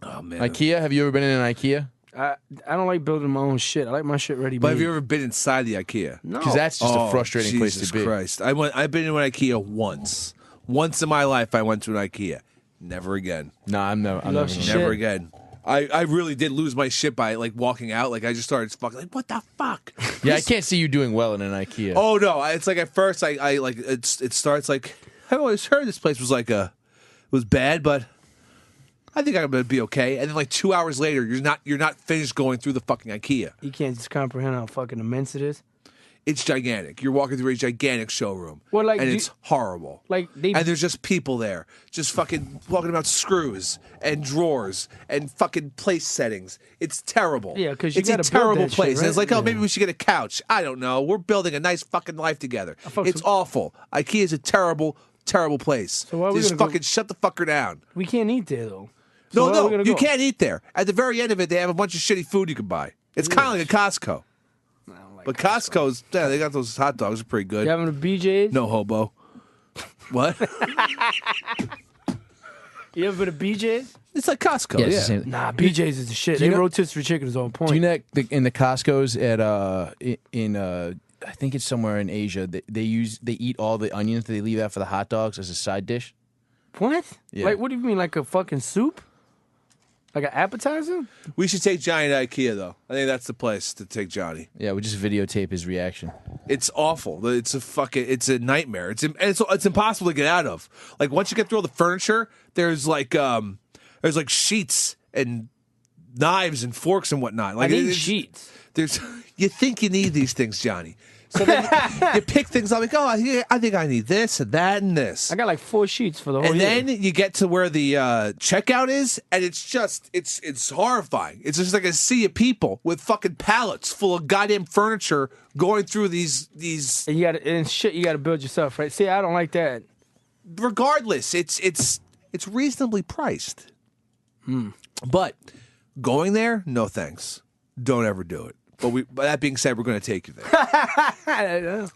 Oh man. IKEA? Have you ever been in an IKEA? I don't like building my own shit. I like my shit ready made. But have you ever been inside the IKEA? No. Because that's just a frustrating place Jesus to be. Christ. I've been to an IKEA once. Once in my life, I went to an IKEA. Never again. No, I'm never. lost your Never Shit. again. I really did lose my shit by like walking out. Like I just started fucking like, what the fuck? Yeah, I can't see you doing well in an IKEA. Oh no! It's like at first I like it starts like I always heard this place was like was bad, but I think I'm gonna be okay. And then like 2 hours later, you're not finished going through the fucking IKEA. You can't just comprehend how fucking immense it is. It's gigantic. You're walking through a gigantic showroom, Well, like, and do- it's horrible. like, they- and there's just people there, just fucking talking about screws and drawers and fucking place settings. It's terrible. Yeah, 'cause you it's a gotta build terrible that shit, place. And it's right? like, oh, Yeah. maybe we should get a couch. I don't know. We're building a nice fucking life together. fucks It's with- awful. IKEA is a terrible, terrible place. So why are we just gonna go- fucking shut the fucker down. We can't eat there though. So why are we No, gonna you go? can't eat there. At the very end of it, they have a bunch of shitty food you can buy. It's kind of like a Costco. I don't like But Costco's, yeah, they got those hot dogs. Are pretty good. You having a BJ's? No hobo. What? You ever been to BJ's? It's like Costco. Yeah, Yeah. it's the same thing. Nah, BJ's is the shit. Do you They know- rotisserie chicken is on point. Do you know in the Costco's at I think it's somewhere in Asia, they eat all the onions that they leave out for the hot dogs as a side dish. What? Yeah. Like, what do you mean? Like a fucking soup? Like an appetizer? We should take Johnny to IKEA, though. I think that's the place to take Johnny. Yeah, we just videotape his reaction. It's awful. It's a nightmare. It's impossible to get out of. Like once you get through all the furniture, there's like sheets and knives and forks and whatnot. Like I need it's- sheets. There's you think you need these things, Johnny. So then you pick things up like, oh, I think I need this and that and this. I got like 4 sheets for the whole And year. then you get to where the checkout is, and it's horrifying. It's just like a sea of people with fucking pallets full of goddamn furniture going through these. And you gotta build yourself, right? See, I don't like that. Regardless, it's reasonably priced. But going there, no thanks. Don't ever do it. But that being said, we're going to take you there.